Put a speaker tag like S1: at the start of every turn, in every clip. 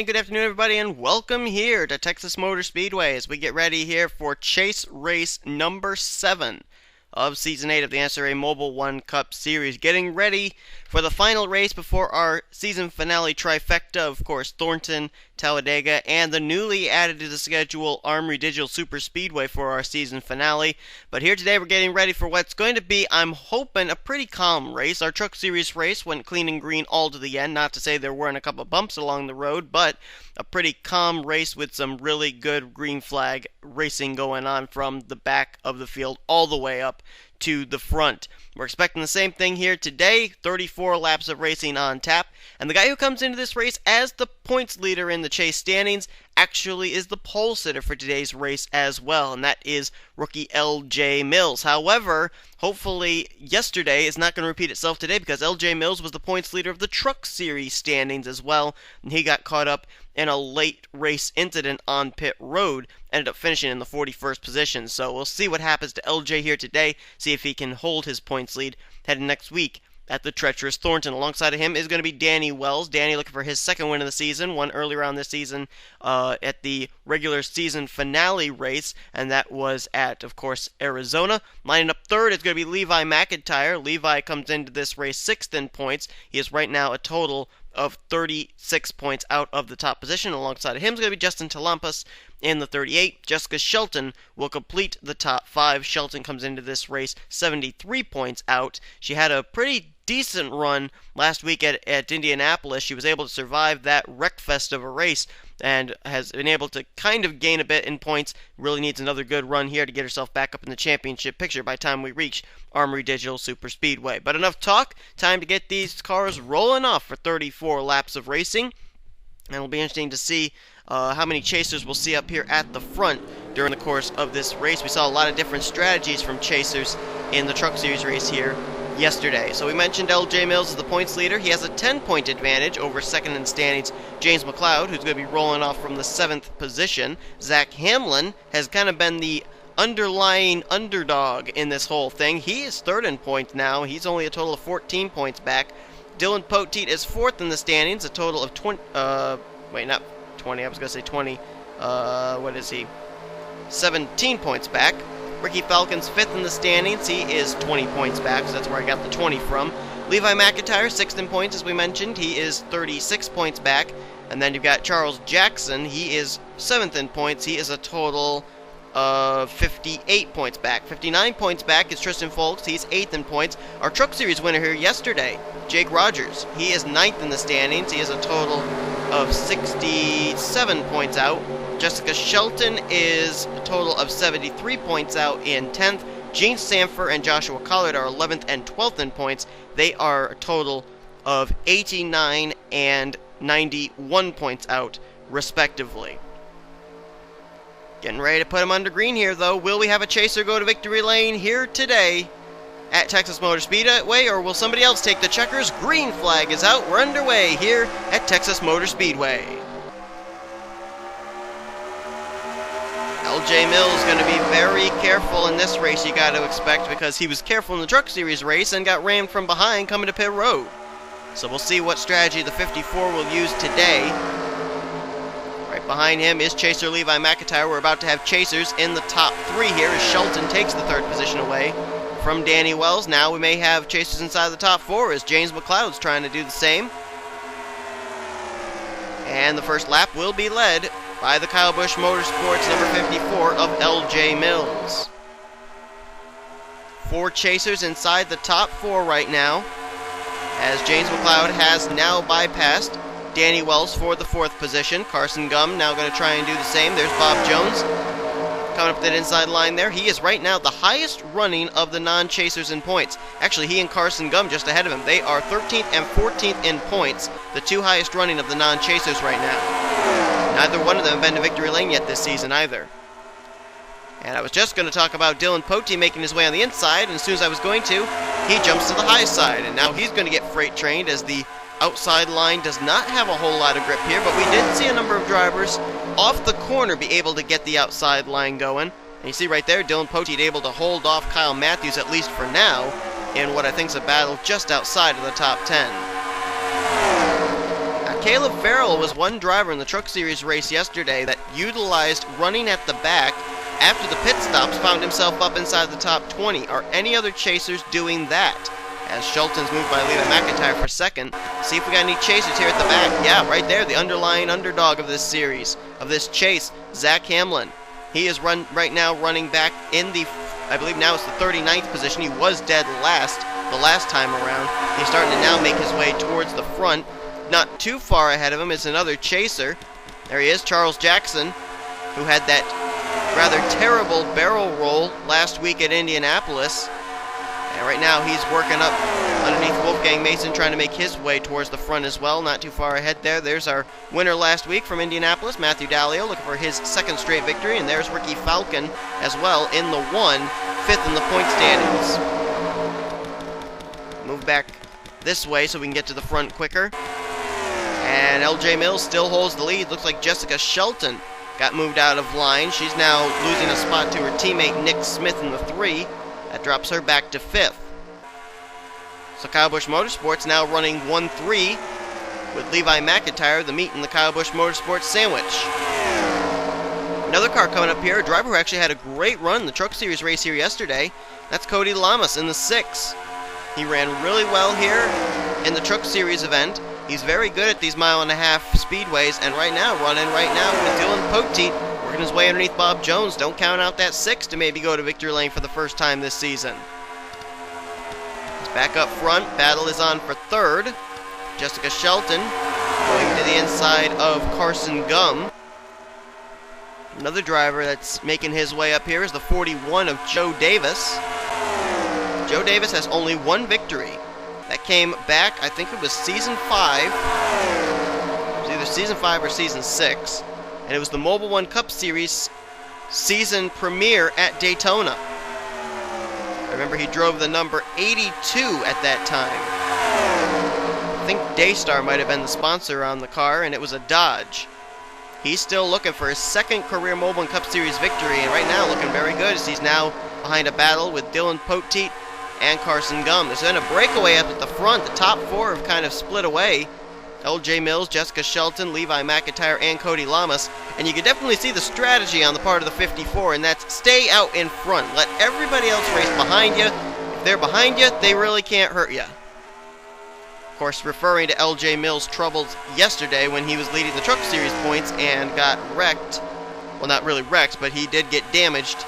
S1: and good afternoon, everybody, and welcome here to Texas Motor Speedway as we get ready here for chase race number 7 of Season 8 of the NNSCRA Mobil1 Cup Series. Getting ready for the final race before our season finale trifecta, of course, Thornton, Talladega, and the newly added to the schedule Armory Digital Super Speedway for our season finale. But here today we're getting ready for what's going to be, I'm hoping, a pretty calm race. Our Truck Series race went clean and green all to the end. Not to say there weren't a couple bumps along the road, but a pretty calm race with some really good green flag racing going on from the back of the field all the way up to the front. We're expecting the same thing here today, 34 laps of racing on tap, and the guy who comes into this race as the points leader in the chase standings actually is the pole sitter for today's race as well, and that is rookie L.J. Mills. However, hopefully yesterday is not going to repeat itself today because L.J. Mills was the points leader of the Truck Series standings as well, and he got caught up in a late race incident on pit road, ended up finishing in the 41st position. So we'll see what happens to LJ here today, see if he can hold his points lead heading next week at the treacherous Thornton. Alongside of him is going to be Danny Wells. Danny looking for his second win of the season, won earlier on this season at the regular season finale race, and that was at, of course, Arizona. Lining up third is going to be Levi McIntyre. Levi comes into this race 6th in points. He is right now a total of 36 points out of the top position. Alongside of him is going to be Justin Talampas in the 38. Jessica Shelton will complete the top 5. Shelton comes into this race 73 points out. She had a pretty decent run last week at Indianapolis. She was able to survive that wreckfest of a race and has been able to kind of gain a bit in points. Really needs another good run here to get herself back up in the championship picture by the time we reach Armory Digital Super Speedway. But enough talk. Time to get these cars rolling off for 34 laps of racing. And it'll be interesting to see how many chasers we'll see up here at the front during the course of this race. We saw a lot of different strategies from chasers in the Truck Series race here yesterday. So we mentioned L.J. Mills as the points leader. He has a 10-point advantage over second in standings James McLeod, who's going to be rolling off from the 7th position. Zach Hamlin has kind of been the underlying underdog in this whole thing. He is 3rd in points now. He's only a total of 14 points back. Dylan Poteet is 4th in the standings, a total of 20, not 20, I was going to say 20, what is he? 17 points back. Ricky Falcon's 5th in the standings. He is 20 points back, so that's where I got the 20 from. Levi McIntyre, 6th in points, as we mentioned. He is 36 points back. And then you've got Charles Jackson. He is 7th in points. He is a total of 58 points back. 59 points back is Tristan Folks. He's 8th in points. Our Truck Series winner here yesterday, Jake Rogers. He is 9th in the standings. He has a total of 67 points out. Jessica Shelton is a total of 73 points out in 10th. Gene Sanford and Joshua Collard are 11th and 12th in points. They are a total of 89 and 91 points out, respectively. Getting ready to put them under green here, though. Will we have a chaser go to victory lane here today at Texas Motor Speedway, or will somebody else take the checkers? Green flag is out. We're underway here at Texas Motor Speedway. L.J. Mills going to be very careful in this race, you got to expect, because he was careful in the Truck Series race and got rammed from behind coming to pit road. So we'll see what strategy the 54 will use today. Right behind him is chaser Levi McIntyre. We're about to have chasers in the top 3 here as Shelton takes the 3rd position away from Danny Wells. Now we may have chasers inside the top 4 as James McLeod's trying to do the same. And the first lap will be led by the Kyle Busch Motorsports number 54 of L.J. Mills. 4 chasers inside the top 4 right now, as James McLeod has now bypassed Danny Wells for the 4th position. Carson Gum now going to try and do the same. There's Bob Jones coming up that inside line there. He is right now the highest running of the non-chasers in points. Actually, he and Carson Gum just ahead of him. They are 13th and 14th in points, the 2 highest running of the non-chasers right now. Neither one of them have been to victory lane yet this season either. And I was just going to talk about Dylan Poteet making his way on the inside, and as soon as I was going to, he jumps to the high side, and now he's going to get freight trained as the outside line does not have a whole lot of grip here, but we did see a number of drivers off the corner be able to get the outside line going. And you see right there, Dylan Poteet able to hold off Kyle Matthews, at least for now, in what I think is a battle just outside of the top 10. Caleb Farrell was one driver in the Truck Series race yesterday that utilized running at the back after the pit stops, found himself up inside the top 20. Are any other chasers doing that? As Shelton's moved by Levi McIntyre for second. See if we got any chasers here at the back. Yeah, right there, the underlying underdog of this series, of this chase, Zach Hamlin. He is right now running back in the, I believe now it's the 39th position. He was dead last the last time around. He's starting to now make his way towards the front. Not too far ahead of him is another chaser. There he is, Charles Jackson, who had that rather terrible barrel roll last week at Indianapolis. And right now he's working up underneath Wolfgang Mason, trying to make his way towards the front as well. Not too far ahead there. There's our winner last week from Indianapolis, Matthew Dallio, looking for his second straight victory. And there's Ricky Falcon as well in the 5th in the point standings. Move back this way so we can get to the front quicker. And LJ Mills still holds the lead. Looks like Jessica Shelton got moved out of line. She's now losing a spot to her teammate Nick Smith in the 3. That drops her back to 5th. So Kyle Busch Motorsports now running 1-3 with Levi McIntyre, the meat in the Kyle Busch Motorsports sandwich. Another car coming up here, a driver who actually had a great run in the Truck Series race here yesterday. That's Cody Lamas in the 6. He ran really well here in the Truck Series event. He's very good at these 1.5 mile speedways, and running right now with Dylan Poteet, working his way underneath Bob Jones. Don't count out that 6 to maybe go to victory lane for the first time this season. He's back up front. Battle is on for 3rd. Jessica Shelton going to the inside of Carson Gum. Another driver that's making his way up here is the 41 of Joe Davis. Joe Davis has only one victory. That came back, I think it was season 5. It was either season 5 or season 6. And it was the Mobil1 Cup Series season premiere at Daytona. I remember he drove the number 82 at that time. I think Daystar might have been the sponsor on the car, and it was a Dodge. He's still looking for his second career Mobil1 Cup Series victory, and right now looking very good as he's now behind a battle with Dylan Poteet and Carson Gum. There's been a breakaway up at the front. The top 4 have kind of split away. LJ Mills, Jessica Shelton, Levi McIntyre, and Cody Lamas. And you can definitely see the strategy on the part of the 54, and that's stay out in front. Let everybody else race behind you. If they're behind you, they really can't hurt you. Of course, referring to LJ Mills' troubles yesterday when he was leading the Truck Series points and got wrecked. Well, not really wrecked, but he did get damaged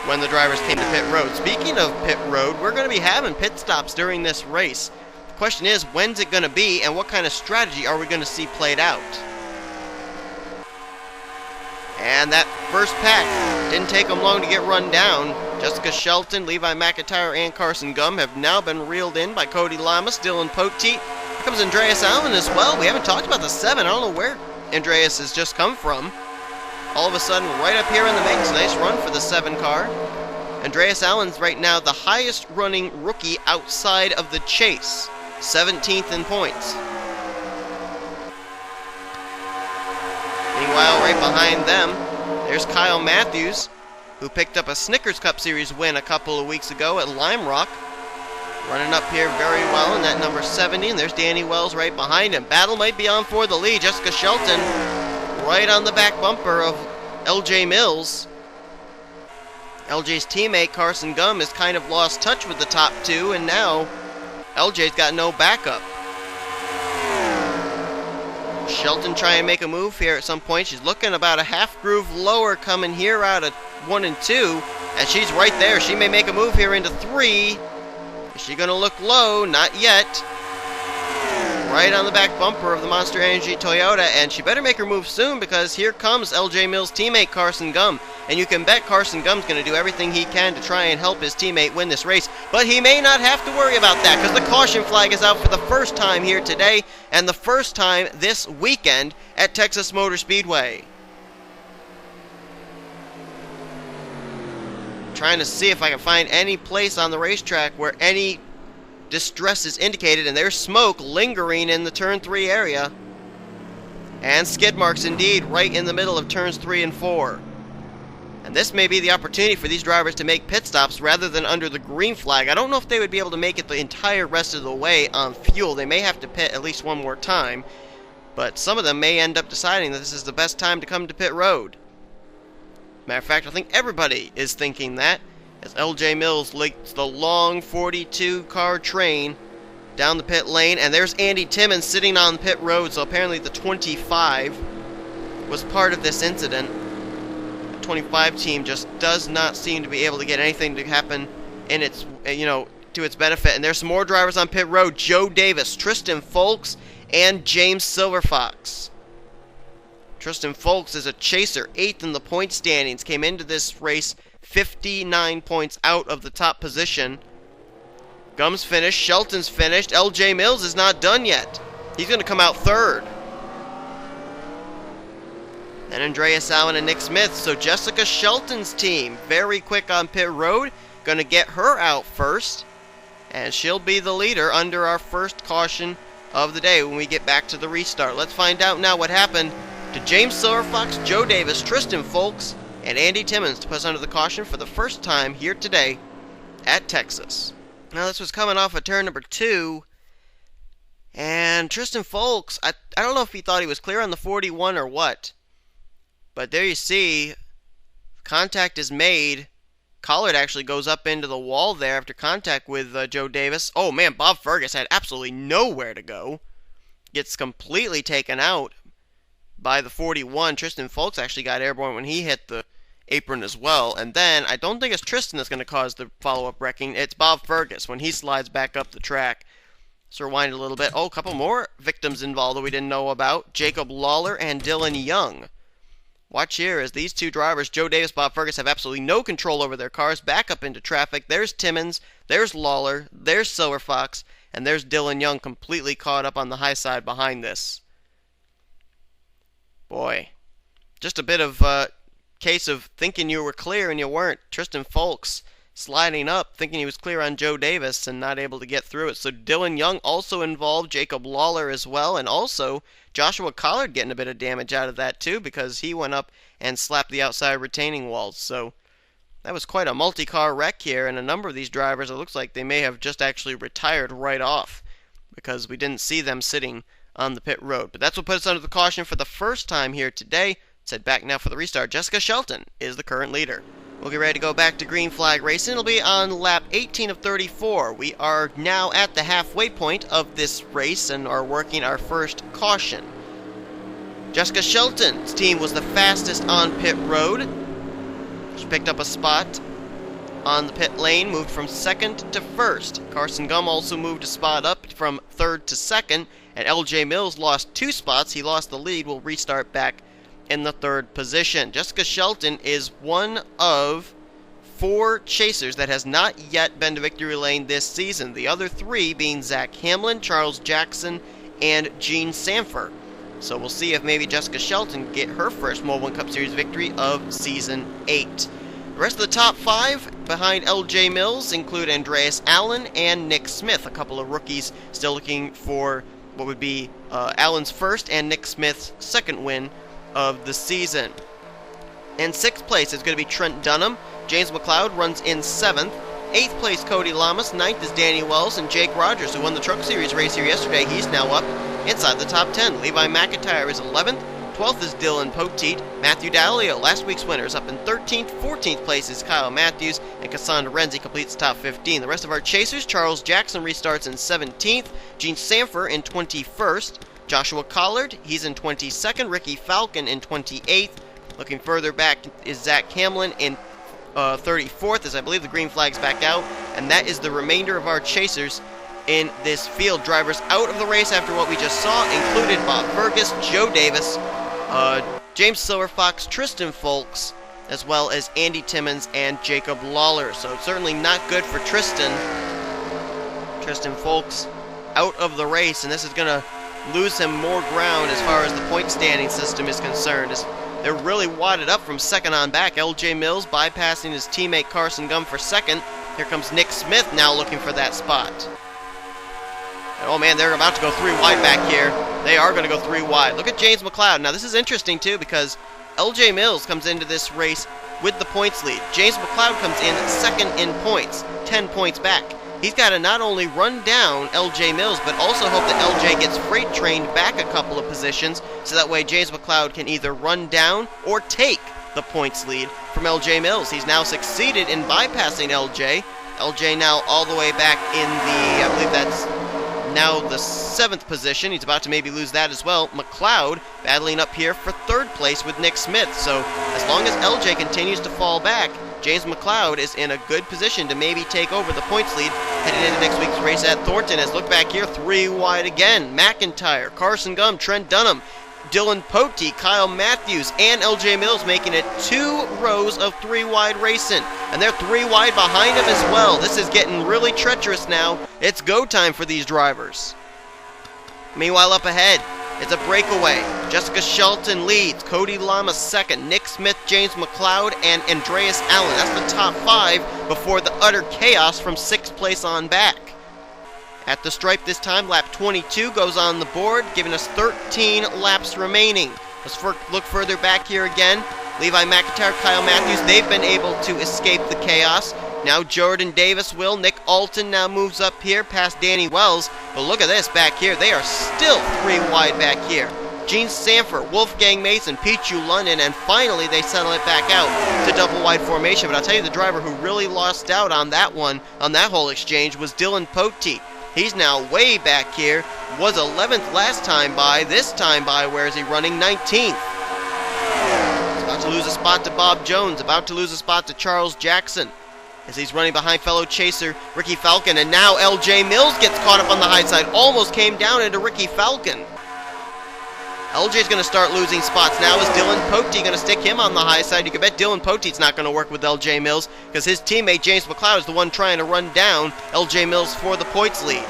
S1: when the drivers came to pit road. Speaking of pit road, we're going to be having pit stops during this race. The question is, when's it going to be, and what kind of strategy are we going to see played out? And that first pack didn't take them long to get run down. Jessica Shelton, Levi McIntyre, and Carson Gum have now been reeled in by Cody Lamas, Dylan Poteet. Here comes Andreas Allen as well. We haven't talked about the 7. I don't know where Andreas has just come from. All of a sudden, right up here in the mix, nice run for the 7 car. Andreas Allen's right now the highest running rookie outside of the chase, 17th in points. Meanwhile, right behind them, there's Kyle Matthews, who picked up a Snickers Cup Series win a couple of weeks ago at Lime Rock. Running up here very well in that number 70, and there's Danny Wells right behind him. Battle might be on for the lead. Jessica Shelton right on the back bumper of LJ Mills. LJ's teammate Carson Gum has kind of lost touch with the top 2, and now LJ's got no backup. Shelton trying to make a move here at some point. She's looking about a half groove lower coming here out of 1 and 2, and she's right there. She may make a move here into 3. Is she going to look low? Not yet. Right on the back bumper of the Monster Energy Toyota, and she better make her move soon because here comes LJ Mills' teammate Carson Gum. And you can bet Carson Gum's going to do everything he can to try and help his teammate win this race, but he may not have to worry about that because the caution flag is out for the first time here today and the first time this weekend at Texas Motor Speedway. Trying to see if I can find any place on the racetrack where any distress is indicated, and there's smoke lingering in the turn 3 area. And skid marks indeed right in the middle of turns 3 and 4. And this may be the opportunity for these drivers to make pit stops rather than under the green flag. I don't know if they would be able to make it the entire rest of the way on fuel. They may have to pit at least one more time. but some of them may end up deciding that this is the best time to come to pit road. Matter of fact, I think everybody is thinking that, as LJ Mills leads the long 42-car train down the pit lane, and there's Andy Timmons sitting on pit road, so apparently the 25 was part of this incident. The 25 team just does not seem to be able to get anything to happen in its, to its benefit. And there's some more drivers on pit road: Joe Davis, Tristan Folks, and James Silverfox. Tristan Folks is a chaser, 8th in the point standings, came into this race 59 points out of the top position. Gum's finished, Shelton's finished, LJ Mills is not done yet. He's going to come out 3rd. And Andreas Allen and Nick Smith. So Jessica Shelton's team, very quick on pit road, going to get her out first. And she'll be the leader under our first caution of the day when we get back to the restart. Let's find out now what happened to James Silverfox, Joe Davis, Tristan Folks, and Andy Timmons to put us under the caution for the first time here today at Texas. Now this was coming off of turn number 2, and Tristan Folks, I don't know if he thought he was clear on the 41 or what, but there you see, contact is made. Collard actually goes up into the wall there after contact with Joe Davis. Oh man, Bob Fergus had absolutely nowhere to go. Gets completely taken out by the 41. Tristan Folks actually got airborne when he hit the apron as well. And then, I don't think it's Tristan that's going to cause the follow-up wrecking. It's Bob Fergus when he slides back up the track. Let's rewind a little bit. Oh, a couple more victims involved that we didn't know about. Jacob Lawler and Dylan Young. Watch here as these two drivers, Joe Davis, Bob Fergus, have absolutely no control over their cars. Back up into traffic. There's Timmons, there's Lawler, there's Silverfox, and there's Dylan Young completely caught up on the high side behind this. Boy, just a bit of case of thinking you were clear and you weren't. Tristan Folks sliding up, thinking he was clear on Joe Davis and not able to get through it. So Dylan Young also involved, Jacob Lawler as well, and also Joshua Collard getting a bit of damage out of that too, because he went up and slapped the outside retaining walls. So that was quite a multi-car wreck here, and a number of these drivers, it looks like they may have just actually retired right off because we didn't see them sitting on the pit road. But that's what put us under the caution for the first time here today. Set back now for the restart. Jessica Shelton is the current leader. We'll get ready to go back to green flag racing. It'll be on lap 18 of 34. We are now at the halfway point of this race and are working our first caution. Jessica Shelton's team was the fastest on pit road. She picked up a spot on the pit lane, moved from 2nd to 1st. Carson Gum also moved a spot up from 3rd to 2nd, and LJ Mills lost 2 spots. He lost the lead. We'll restart back in the 3rd position. Jessica Shelton is one of 4 chasers that has not yet been to victory lane this season. The other 3 being Zach Hamlin, Charles Jackson, and Gene Sanford. So we'll see if maybe Jessica Shelton get her first Mobil1 Cup Series victory of Season 8. The rest of the top 5 behind LJ Mills include Andreas Allen and Nick Smith, a couple of rookies still looking for what would be Allen's first and Nick Smith's second win of the season. In 6th place is going to be Trent Dunham. James McLeod runs in 7th. 8th place Cody Lamas. 9th is Danny Wells, and Jake Rogers, who won the Truck Series race here yesterday, he's now up inside the top 10. Levi McIntyre is 11th. 12th is Dylan Poteet. Matthew D'Alio, last week's winner, is up in 13th. 14th place is Kyle Matthews, and Cassandra Renzi completes the top 15. The rest of our chasers, Charles Jackson restarts in 17th. Gene Sanford in 21st. Joshua Collard, he's in 22nd. Ricky Falcon in 28th. Looking further back is Zach Hamlin in 34th, as I believe the green flag's back out. And that is the remainder of our chasers in this field. Drivers out of the race after what we just saw included Bob Fergus, Joe Davis, James Silverfox, Tristan Folks, as well as Andy Timmons and Jacob Lawler. So it's certainly not good for Tristan Folks out of the race, and this is going to lose him more ground as far as the point standing system is concerned. They're really wadded up from 2nd on back. LJ Mills bypassing his teammate Carson Gum for 2nd. Here comes Nick Smith now looking for that spot. Oh man, they're about to go 3 wide back here. They are going to go 3 wide. Look at James McLeod. Now this is interesting too, because LJ Mills comes into this race with the points lead. James McLeod comes in 2nd in points, 10 points back. he's got to not only run down LJ Mills, but also hope that LJ gets freight trained back a couple of positions, so that way James McLeod can either run down or take the points lead from LJ Mills. He's now succeeded in bypassing LJ. LJ now all the way back in the, I believe that's now the 7th position. He's about to maybe lose that as well. McLeod battling up here for 3rd place with Nick Smith. So as long as LJ continues to fall back, James McLeod is in a good position to maybe take over the points lead headed into next week's race at Thornton. As look back here, 3 wide again. McIntyre, Carson Gum, Trent Dunham, Dylan Pote, Kyle Matthews, and LJ Mills making it 2 rows of 3 wide racing. And they're 3 wide behind him as well. This is getting really treacherous now. It's go time for these drivers. Meanwhile, up ahead, it's a breakaway. Jessica Shelton leads, Cody Lama second, Nick Smith, James McLeod, and Andreas Allen. That's the top 5 before the utter chaos from 6th place on back. At the stripe this time, lap 22 goes on the board, giving us 13 laps remaining. Let's look further back here again. Levi McIntyre, Kyle Matthews, they've been able to escape the chaos. Now Jordan Davis will. Nick Alton now moves up here past Danny Wells. But look at this back here. They are still 3 wide back here. Gene Sanford, Wolfgang Mason, Pichu London, and finally they settle it back out to double wide formation. But I'll tell you, the driver who really lost out on that one, on that whole exchange, was Dylan Pote. He's now way back here. Was 11th last time by. This time by, where is he running? 19th. He's about to lose a spot to Bob Jones. About to lose a spot to Charles Jackson, as he's running behind fellow chaser Ricky Falcon. And now LJ Mills gets caught up on the high side. Almost came down into Ricky Falcon. LJ's going to start losing spots now. Is Dylan Pote going to stick him on the high side? You can bet Dylan Pote's not going to work with LJ Mills, because his teammate James McLeod is the one trying to run down LJ Mills for the points lead.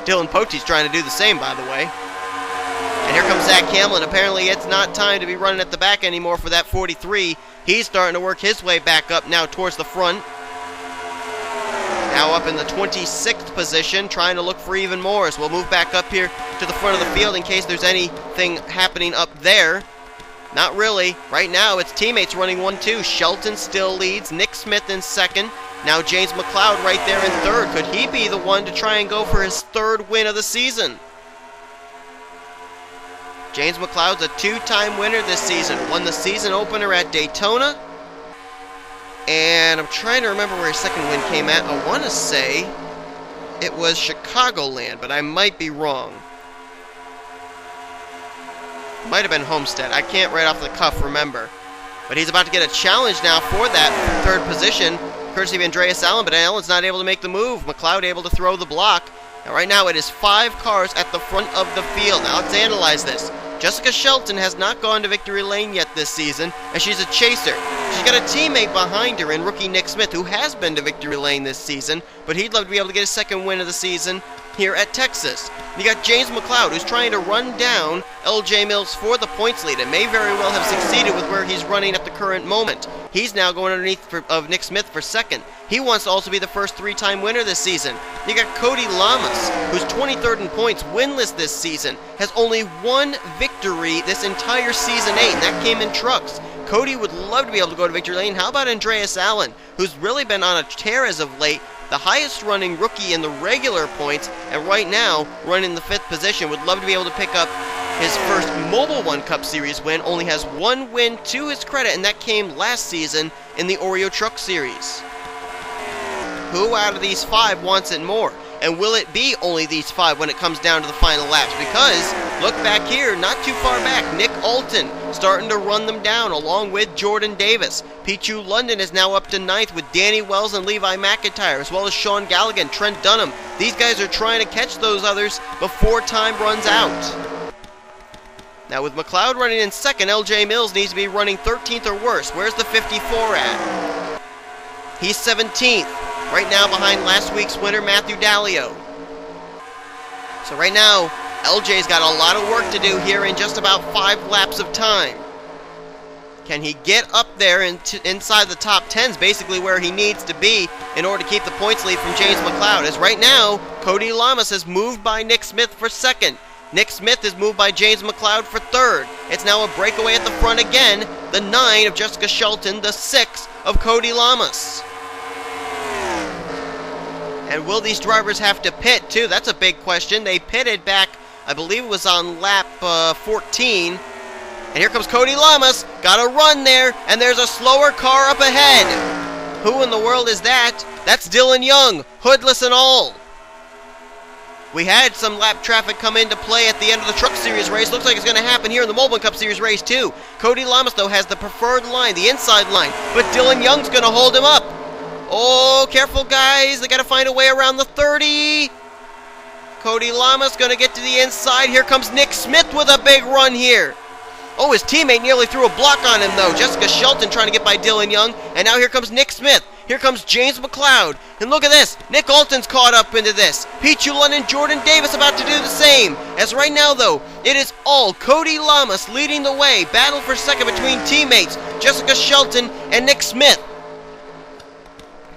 S1: Dylan Pote's trying to do the same, by the way. And here comes Zach Hamlin. Apparently it's not time to be running at the back anymore for that 43. He's starting to work his way back up now towards the front. Now up in the 26th position, trying to look for even more. So we'll move back up here to the front of the field in case there's anything happening up there. Not really. Right now, it's teammates running 1-2. Shelton still leads. Nick Smith in second. Now James McLeod right there in third. Could he be the one to try and go for his 3rd win of the season? James McLeod's a 2-time winner this season. Won the season opener at Daytona. And I'm trying to remember where his 2nd win came at. I want to say it was Chicagoland, but I might be wrong. Might have been Homestead. I can't right off the cuff remember. But he's about to get a challenge now for that 3rd position, courtesy of Andreas Allen, but Allen's not able to make the move. McLeod able to throw the block. Now right now it is 5 cars at the front of the field. Now let's analyze this. Jessica Shelton has not gone to victory lane yet this season, and she's a chaser. She's got a teammate behind her in rookie Nick Smith, who has been to victory lane this season, but he'd love to be able to get his 2nd win of the season here at Texas. You got James McLeod, who's trying to run down LJ Mills for the points lead, and may very well have succeeded with where he's running at the current moment. He's now going underneath of Nick Smith for 2nd. He wants to also be the first 3-time winner this season. You got Cody Lamas, who's 23rd in points, winless this season, has only 1 victory this entire season 8, and that came in trucks. Cody would love to be able to go to victory lane. How about Andreas Allen, who's really been on a tear as of late, the highest running rookie in the regular points, and right now running the 5th position, would love to be able to pick up his first Mobil1 Cup Series win. Only has 1 win to his credit, and that came last season in the Oreo Truck Series. Who out of these 5 wants it more? And will it be only these 5 when it comes down to the final laps? Because, look back here, not too far back, Nick Alton starting to run them down along with Jordan Davis. Pichu London is now up to 9th with Danny Wells and Levi McIntyre, as well as Sean Gallagher, Trent Dunham. These guys are trying to catch those others before time runs out. Now with McLeod running in 2nd, LJ Mills needs to be running 13th or worse. Where's the 54 at? He's 17th. Right now behind last week's winner, Matthew Dallio. So right now, LJ's got a lot of work to do here in just about 5 laps of time. Can he get up there inside the top 10s, basically where he needs to be in order to keep the points lead from James McLeod? As right now, Cody Lamas has moved by Nick Smith for 2nd. Nick Smith is moved by James McLeod for 3rd. It's now a breakaway at the front again. The 9 of Jessica Shelton, the 6 of Cody Lamas. And will these drivers have to pit, too? That's a big question. They pitted back, I believe it was on lap 14. And here comes Cody Lamas. Got a run there, and there's a slower car up ahead. Who in the world is that? That's Dylan Young, hoodless and all. We had some lap traffic come into play at the end of the Truck Series race. Looks like it's going to happen here in the Mobil Cup Series race, too. Cody Lamas, though, has the preferred line, the inside line. But Dylan Young's going to hold him up. Oh, careful, guys. They got to find a way around the 30. Cody Lamas going to get to the inside. Here comes Nick Smith with a big run here. Oh, his teammate nearly threw a block on him, though. Jessica Shelton trying to get by Dylan Young. And now here comes Nick Smith. Here comes James McLeod. And look at this. Nick Alton's caught up into this. Pete Chulun and Jordan Davis about to do the same. As right now, though, it is all Cody Lamas leading the way. Battle for second between teammates Jessica Shelton and Nick Smith.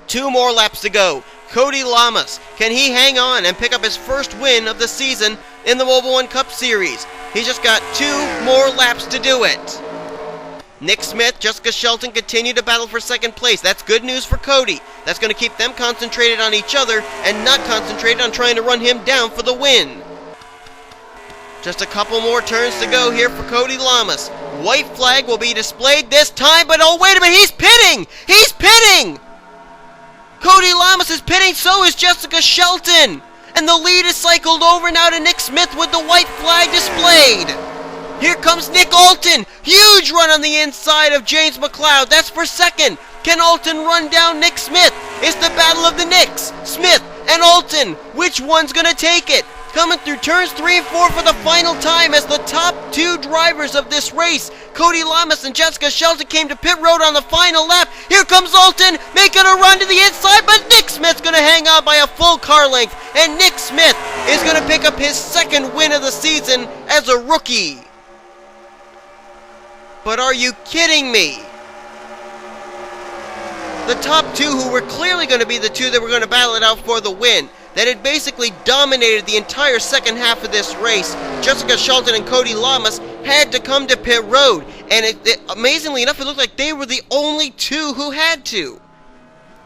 S1: 2 more laps to go. Cody Lamas, can he hang on and pick up his first win of the season in the Mobil1 Cup Series? He's just got 2 more laps to do it. Nick Smith, Jessica Shelton continue to battle for second place. That's good news for Cody. That's going to keep them concentrated on each other and not concentrated on trying to run him down for the win. Just a couple more turns to go here for Cody Lamas. White flag will be displayed this time, but oh, wait a minute, he's pitting! He's pitting! Cody Lamas is pitting, so is Jessica Shelton! And the lead is cycled over now to Nick Smith with the white flag displayed. Here comes Nick Alton. Huge run on the inside of James McLeod. That's for second. Can Alton run down Nick Smith? It's the battle of the Nicks. Smith and Alton. Which one's going to take it? Coming through turns 3 and 4 for the final time as the top 2 drivers of this race, Cody Lamas and Jessica Shelton, came to pit road on the final lap. Here comes Alton making a run to the inside, but Nick Smith's going to hang on by a full car length. And Nick Smith is going to pick up his second win of the season as a rookie. But are you kidding me? The top 2 who were clearly going to be the 2 that were going to battle it out for the win, that had basically dominated the entire second half of this race, Jessica Shelton and Cody Lamas, had to come to pit road. And amazingly enough, it looked like they were the only 2 who had to.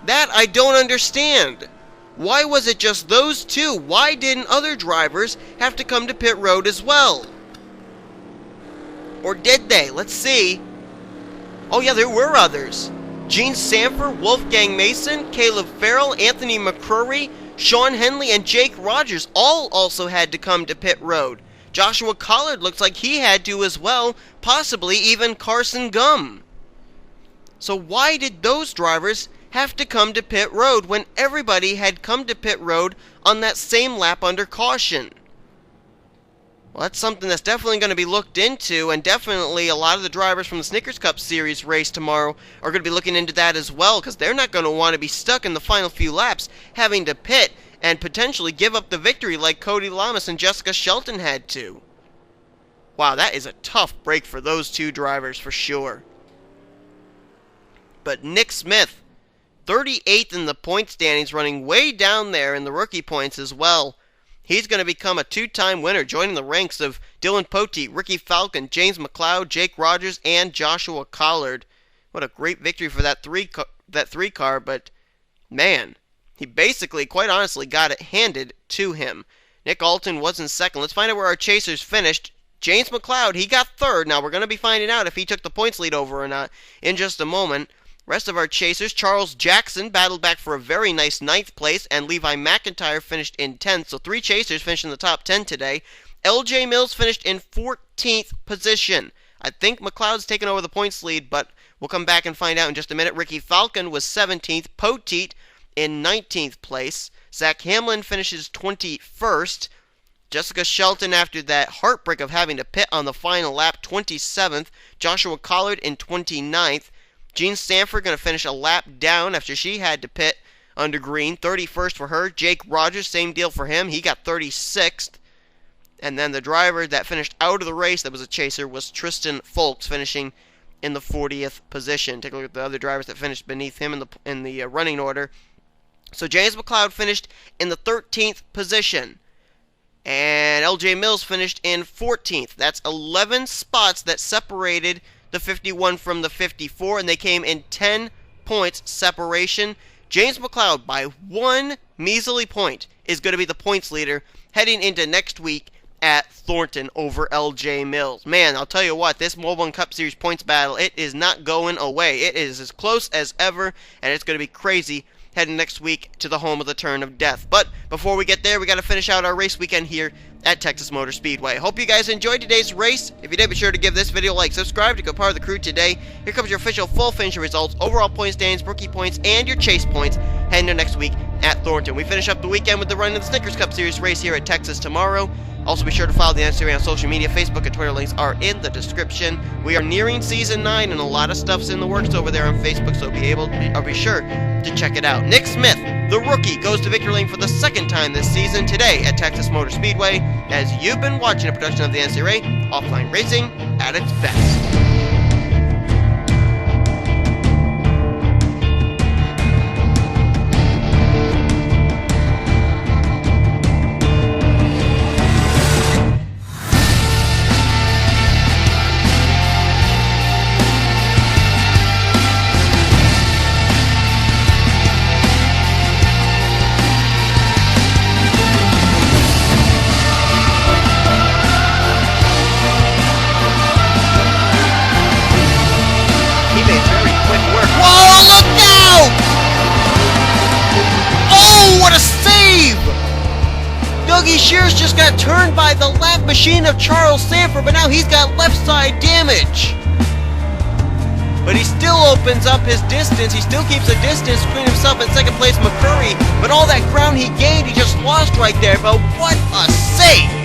S1: That I don't understand. Why was it just those 2? Why didn't other drivers have to come to pit road as well? Or did they? Let's see. Oh yeah, there were others. Gene Sanford, Wolfgang Mason, Caleb Farrell, Anthony McCrory, Sean Henley, and Jake Rogers all also had to come to pit road. Joshua Collard looks like he had to as well, possibly even Carson Gum. So why did those drivers have to come to pit road when everybody had come to pit road on that same lap under caution? Well, that's something that's definitely going to be looked into, and definitely a lot of the drivers from the Snickers Cup Series race tomorrow are going to be looking into that as well, because they're not going to want to be stuck in the final few laps having to pit and potentially give up the victory like Cody Lamas and Jessica Shelton had to. Wow, that is a tough break for those 2 drivers for sure. But Nick Smith, 38th in the point standings, running way down there in the rookie points as well. He's going to become a 2-time winner, joining the ranks of Dylan Poteet, Ricky Falcon, James McLeod, Jake Rogers, and Joshua Collard. What a great victory for that 3 car, but man, he basically, quite honestly, got it handed to him. Nick Alton was in second. Let's find out where our chasers finished. James McLeod, he got third. Now we're going to be finding out if he took the points lead over or not in just a moment. Rest of our chasers, Charles Jackson battled back for a very nice 9th place, and Levi McIntyre finished in 10th. So 3 chasers finished in the top 10 today. LJ Mills finished in 14th position. I think McLeod's taken over the points lead, but we'll come back and find out in just a minute. Ricky Falcon was 17th. Poteet in 19th place. Zach Hamlin finishes 21st. Jessica Shelton, after that heartbreak of having to pit on the final lap, 27th. Joshua Collard in 29th. Gene Sanford going to finish a lap down after she had to pit under green. 31st for her. Jake Rogers, same deal for him. He got 36th. And then the driver that finished out of the race that was a chaser was Tristan Folks, finishing in the 40th position. Take a look at the other drivers that finished beneath him in the running order. So James McLeod finished in the 13th position. And LJ Mills finished in 14th. That's 11 spots that separated the 51 from the 54, and they came in 10 points separation. James McLeod by 1 measly point, is going to be the points leader heading into next week at Thornton over LJ Mills. Man, I'll tell you what, this Mobil 1 Cup Series points battle, it is not going away. It is as close as ever, and it's going to be crazy heading next week to the home of the Turn of Death. But before we get there, we got to finish out our race weekend here at Texas Motor Speedway. Hope you guys enjoyed today's race. If you did, be sure to give this video a like, subscribe to become part of the crew today. Here comes your official full finisher results, overall point standings, rookie points, and your chase points heading to next week at Thornton. We finish up the weekend with the run of the Snickers Cup Series race here at Texas tomorrow. Also, be sure to follow the NNSCRA on social media. Facebook and Twitter links are in the description. We are nearing Season 9, and a lot of stuff's in the works over there on Facebook, so be sure to check it out. Nick Smith, the rookie, goes to victory lane for the second time this season today at Texas Motor Speedway, as you've been watching a production of the NNSCRA, offline racing at its best. Shears just got turned by the lap machine of Charles Sanford, but now he's got left side damage. But he still opens up his distance. He still keeps a distance between himself and second place McCurry. But all that ground he gained, he just lost right there. But what a save!